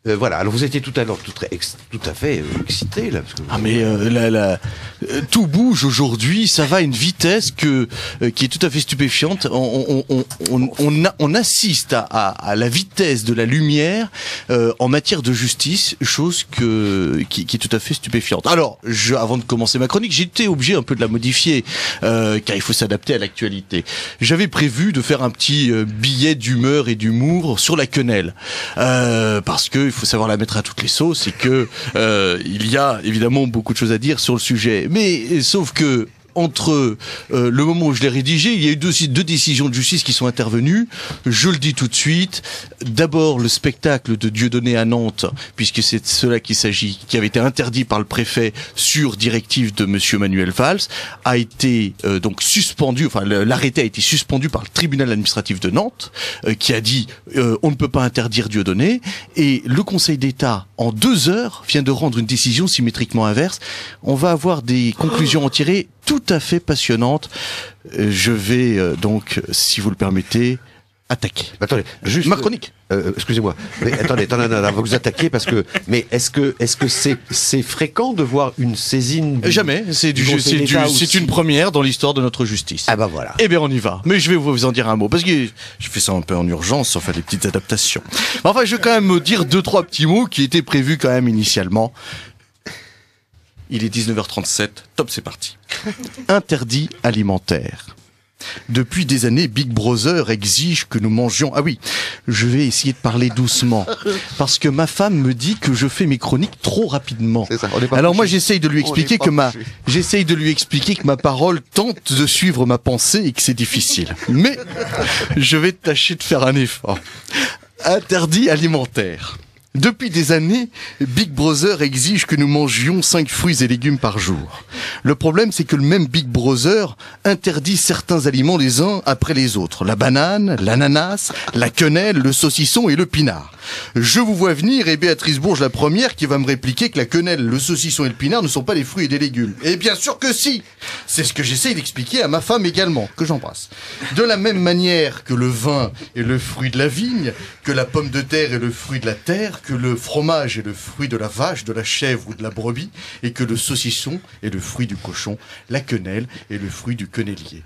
Voilà, alors vous étiez tout à l'heure tout à fait excité là. Parce que Tout bouge aujourd'hui, ça va à une vitesse qui est tout à fait stupéfiante. On assiste à la vitesse de la lumière en matière de justice, chose qui est tout à fait stupéfiante. Alors, avant de commencer ma chronique, j'étais obligé un peu de la modifier, car il faut s'adapter à l'actualité. J'avais prévu de faire un petit billet d'humeur et d'humour sur la quenelle, parce que il faut savoir la mettre à toutes les sauces et que il y a évidemment beaucoup de choses à dire sur le sujet. Mais sauf que entre le moment où je l'ai rédigé, il y a eu deux décisions de justice qui sont intervenues. Je le dis tout de suite. D'abord, le spectacle de Dieudonné à Nantes, puisque c'est de cela qu'il s'agit, qui avait été interdit par le préfet sur directive de Monsieur Manuel Valls, a été donc suspendu. Enfin, l'arrêté a été suspendu par le tribunal administratif de Nantes, qui a dit on ne peut pas interdire Dieudonné. Et le Conseil d'État, en 2 heures, vient de rendre une décision symétriquement inverse. On va avoir des conclusions à en tirer tout à fait passionnante. Je vais donc, si vous le permettez, attaquer. Attendez, juste ma chronique. Excusez-moi. Mais attendez, vous attaquez parce que. Mais est-ce que c'est fréquent de voir une saisine Jamais. C'est une première dans l'histoire de notre justice. Ah bah voilà. Eh bien, on y va. Mais je vais vous en dire un mot parce que je fais ça un peu en urgence, sans faire des petites adaptations. Enfin, je vais quand même dire 2-3 petits mots qui étaient prévus quand même initialement. Il est 19h37, top, c'est parti. Interdit alimentaire. Depuis des années, Big Brother exige que nous mangions... Ah oui, je vais essayer de parler doucement, parce que ma femme me dit que je fais mes chroniques trop rapidement. C'est ça, alors moi, j'essaye de lui expliquer que ma parole tente de suivre ma pensée et que c'est difficile. Mais je vais tâcher de faire un effort. Interdit alimentaire. Depuis des années, Big Brother exige que nous mangions 5 fruits et légumes par jour. Le problème, c'est que le même Big Brother interdit certains aliments les uns après les autres. La banane, l'ananas, la quenelle, le saucisson et le pinard. Je vous vois venir et Béatrice Bourges la première qui va me répliquer que la quenelle, le saucisson et le pinard ne sont pas des fruits et des légumes. Et bien sûr que si! C'est ce que j'essaye d'expliquer à ma femme également, que j'embrasse. De la même manière que le vin est le fruit de la vigne, que la pomme de terre est le fruit de la terre, que le fromage est le fruit de la vache, de la chèvre ou de la brebis, et que le saucisson est le fruit du cochon, la quenelle est le fruit du quenellier.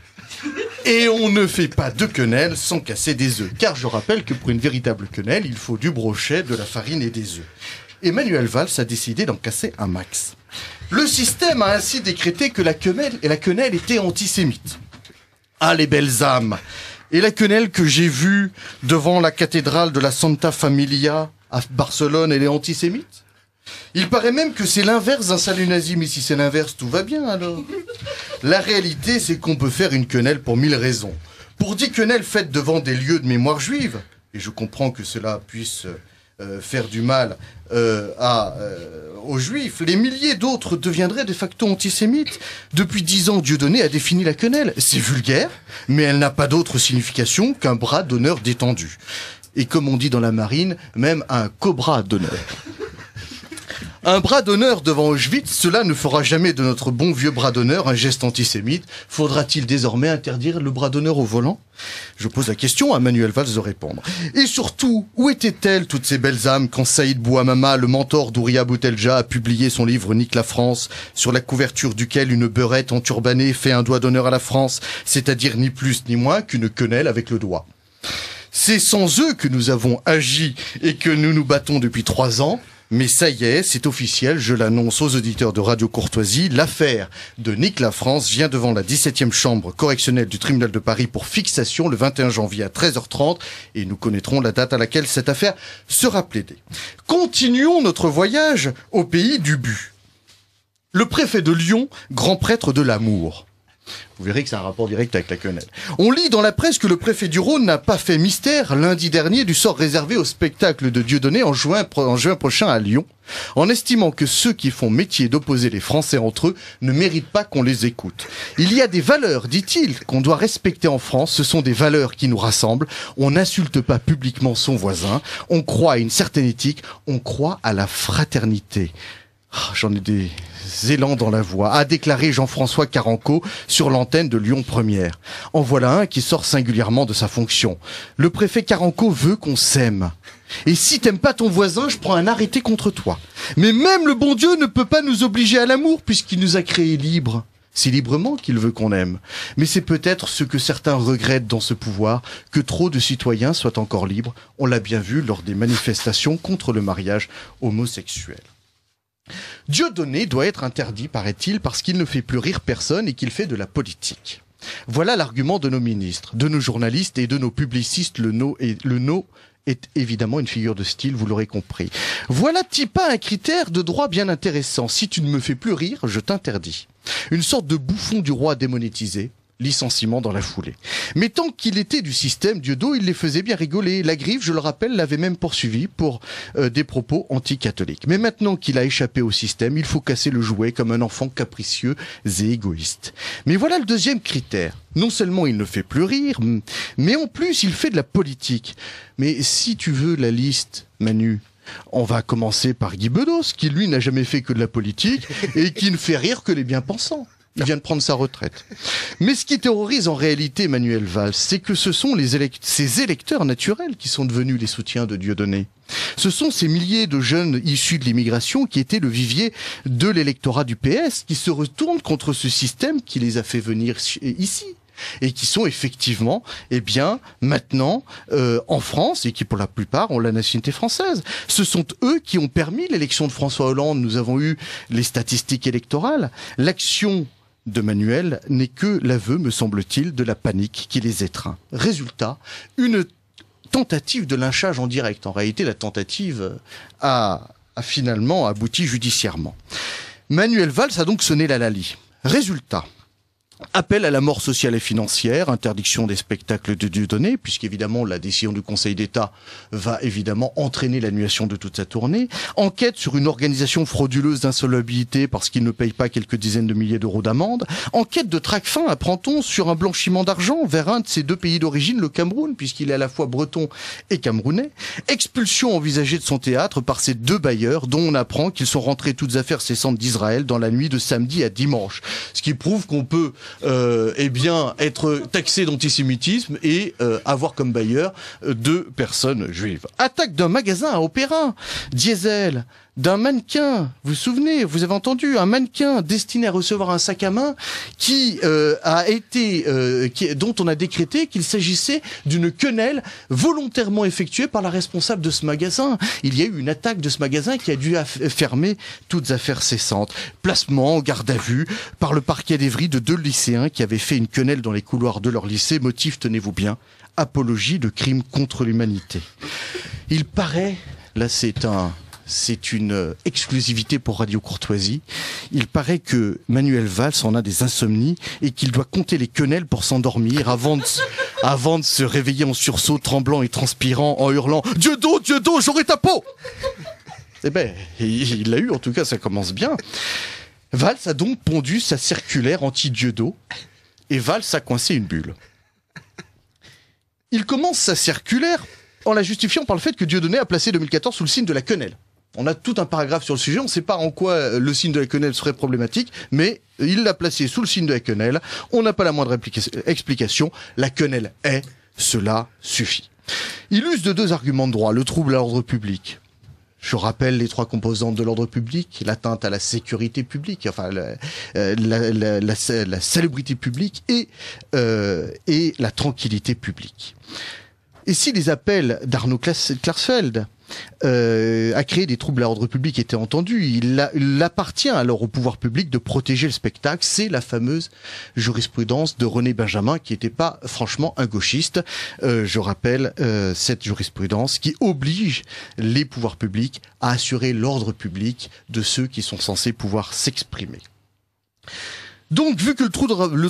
Et on ne fait pas de quenelle sans casser des œufs, car je rappelle que pour une véritable quenelle, il faut du brochet, de la farine et des œufs. Et Manuel Valls a décidé d'en casser un max. Le système a ainsi décrété que la quenelle était antisémite. Ah, les belles âmes! Et la quenelle que j'ai vue devant la cathédrale de la Santa Familia à Barcelone, elle est antisémite? Il paraît même que c'est l'inverse d'un salut nazi, mais si c'est l'inverse, tout va bien alors. La réalité, c'est qu'on peut faire une quenelle pour 1000 raisons. Pour 10 quenelles faites devant des lieux de mémoire juive, et je comprends que cela puisse faire du mal aux juifs, les milliers d'autres deviendraient de facto antisémites. Depuis 10 ans, Dieudonné a défini la quenelle. C'est vulgaire, mais elle n'a pas d'autre signification qu'un bras d'honneur détendu. Et comme on dit dans la marine, même un cobra d'honneur. Un bras d'honneur devant Auschwitz, cela ne fera jamais de notre bon vieux bras d'honneur un geste antisémite. Faudra-t-il désormais interdire le bras d'honneur au volant? Je pose la question à Manuel Valls de répondre. Et surtout, où étaient-elles toutes ces belles âmes quand Saïd Bouhamama, le mentor d'Ouria Boutelja, a publié son livre Nique la France, sur la couverture duquel une beurette enturbanée fait un doigt d'honneur à la France, c'est-à-dire ni plus ni moins qu'une quenelle avec le doigt. C'est sans eux que nous avons agi et que nous nous battons depuis 3 ans. Mais ça y est, c'est officiel, je l'annonce aux auditeurs de Radio Courtoisie, l'affaire de Nique la France vient devant la 17e chambre correctionnelle du tribunal de Paris pour fixation le 21 janvier à 13h30 et nous connaîtrons la date à laquelle cette affaire sera plaidée. Continuons notre voyage au pays du but. Le préfet de Lyon, grand prêtre de l'amour. Vous verrez que c'est un rapport direct avec la quenelle. On lit dans la presse que le préfet du Rhône n'a pas fait mystère lundi dernier du sort réservé au spectacle de Dieudonné en juin prochain à Lyon, en estimant que ceux qui font métier d'opposer les Français entre eux ne méritent pas qu'on les écoute. Il y a des valeurs, dit-il, qu'on doit respecter en France, ce sont des valeurs qui nous rassemblent. On n'insulte pas publiquement son voisin, on croit à une certaine éthique, on croit à la fraternité. J'en ai des élans dans la voix, a déclaré Jean-François Carenco sur l'antenne de Lyon Première. En voilà un qui sort singulièrement de sa fonction. Le préfet Carenco veut qu'on s'aime. Et si t'aimes pas ton voisin, je prends un arrêté contre toi. Mais même le bon Dieu ne peut pas nous obliger à l'amour puisqu'il nous a créés libres. C'est librement qu'il veut qu'on aime. Mais c'est peut-être ce que certains regrettent dans ce pouvoir, que trop de citoyens soient encore libres. On l'a bien vu lors des manifestations contre le mariage homosexuel. Dieudonné doit être interdit, paraît-il, parce qu'il ne fait plus rire personne et qu'il fait de la politique. Voilà l'argument de nos ministres, de nos journalistes et de nos publicistes. Le no est évidemment une figure de style, vous l'aurez compris. Voilà pas un critère de droit bien intéressant. Si tu ne me fais plus rire, je t'interdis. Une sorte de bouffon du roi démonétisé, licenciement dans la foulée. Mais tant qu'il était du système, Dieudo, il les faisait bien rigoler. La Griffe, je le rappelle, l'avait même poursuivi pour des propos anti-catholiques. Mais maintenant qu'il a échappé au système, il faut casser le jouet comme un enfant capricieux et égoïste. Mais voilà le deuxième critère. Non seulement il ne fait plus rire, mais en plus il fait de la politique. Mais si tu veux la liste, Manu, on va commencer par Guy Bedos, qui lui n'a jamais fait que de la politique et qui ne fait rire que les bien-pensants. Il vient de prendre sa retraite. Mais ce qui terrorise en réalité Manuel Valls, c'est que ce sont ces électeurs naturels qui sont devenus les soutiens de Dieudonné. Ce sont ces milliers de jeunes issus de l'immigration qui étaient le vivier de l'électorat du PS, qui se retournent contre ce système qui les a fait venir ici. Et qui sont effectivement, maintenant en France, et qui pour la plupart ont la nationalité française. Ce sont eux qui ont permis l'élection de François Hollande. Nous avons eu les statistiques électorales. L'action de Manuel n'est que l'aveu, me semble-t-il, de la panique qui les étreint. Résultat, une tentative de lynchage en direct. En réalité, la tentative a finalement abouti judiciairement. Manuel Valls a donc sonné la Lali. Résultat, appel à la mort sociale et financière, interdiction des spectacles de Dieudonné, puisqu'évidemment la décision du Conseil d'État va évidemment entraîner l'annulation de toute sa tournée. Enquête sur une organisation frauduleuse d'insolvabilité parce qu'il ne paye pas quelques dizaines de milliers d'euros d'amende. Enquête de Tracfin, apprend-on, sur un blanchiment d'argent vers un de ses deux pays d'origine, le Cameroun, puisqu'il est à la fois breton et camerounais. Expulsion envisagée de son théâtre par ses deux bailleurs, dont on apprend qu'ils sont rentrés toutes affaires cessantes d'Israël dans la nuit de samedi à dimanche. Ce qui prouve qu'on peut être taxé d'antisémitisme et avoir comme bailleur deux personnes juives. Attaque d'un magasin à Opéra, Diesel, d'un mannequin, vous vous souvenez, vous avez entendu, un mannequin destiné à recevoir un sac à main qui dont on a décrété qu'il s'agissait d'une quenelle volontairement effectuée par la responsable de ce magasin. Il y a eu une attaque de ce magasin qui a dû fermer toutes affaires cessantes. Placement en garde à vue par le parquet d'Évry de deux lycéens qui avaient fait une quenelle dans les couloirs de leur lycée. Motif, tenez-vous bien, apologie de crimes contre l'humanité. Il paraît, là c'est une exclusivité pour Radio Courtoisie. Il paraît que Manuel Valls en a des insomnies et qu'il doit compter les quenelles pour s'endormir avant de se réveiller en sursaut, tremblant et transpirant, en hurlant « Dieudo, Dieudo, j'aurai ta peau !» Eh ben, il l'a eu, en tout cas, ça commence bien. Valls a donc pondu sa circulaire anti-Dieudo et Valls a coincé une bulle. Il commence sa circulaire en la justifiant par le fait que Dieudonné a placé 2014 sous le signe de la quenelle. On a tout un paragraphe sur le sujet, on ne sait pas en quoi le signe de la quenelle serait problématique, mais il l'a placé sous le signe de la quenelle, on n'a pas la moindre explication, la quenelle est, cela suffit. Il use de deux arguments de droit, le trouble à l'ordre public. Je rappelle les trois composantes de l'ordre public, l'atteinte à la sécurité publique, enfin la salubrité publique et la tranquillité publique. Et si les appels d'Arnaud Klarsfeld à créer des troubles à l'ordre public étaient entendus, il appartient alors au pouvoir public de protéger le spectacle. C'est la fameuse jurisprudence de René Benjamin qui n'était pas franchement un gauchiste. Je rappelle cette jurisprudence qui oblige les pouvoirs publics à assurer l'ordre public de ceux qui sont censés pouvoir s'exprimer. Donc, vu que le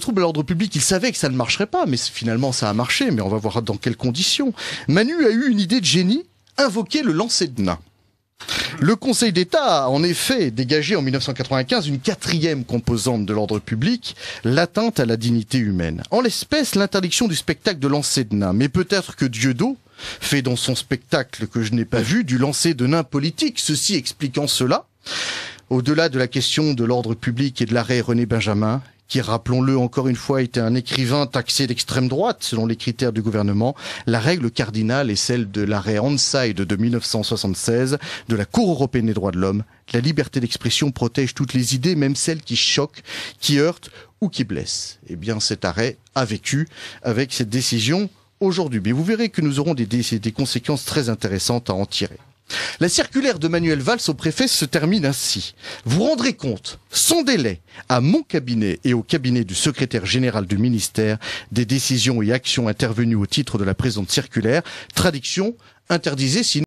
trouble à l'ordre public, il savait que ça ne marcherait pas, mais finalement ça a marché, mais on va voir dans quelles conditions. Manu a eu une idée de génie, invoquer le lancer de nain. Le Conseil d'État a en effet dégagé en 1995 une quatrième composante de l'ordre public, l'atteinte à la dignité humaine. En l'espèce, l'interdiction du spectacle de lancer de nain. Mais peut-être que Dieudo fait dans son spectacle que je n'ai pas vu du lancer de nain politique, ceci expliquant cela. Au-delà de la question de l'ordre public et de l'arrêt René Benjamin, qui, rappelons-le encore une fois, était un écrivain taxé d'extrême droite selon les critères du gouvernement, la règle cardinale est celle de l'arrêt Hanside de 1976 de la Cour européenne des droits de l'homme. La liberté d'expression protège toutes les idées, même celles qui choquent, qui heurtent ou qui blessent. Eh bien, cet arrêt a vécu avec cette décision aujourd'hui. Mais vous verrez que nous aurons des conséquences très intéressantes à en tirer. La circulaire de Manuel Valls au préfet se termine ainsi. Vous rendrez compte, sans délai, à mon cabinet et au cabinet du secrétaire général du ministère, des décisions et actions intervenues au titre de la présente circulaire. Traduction, interdisez sinon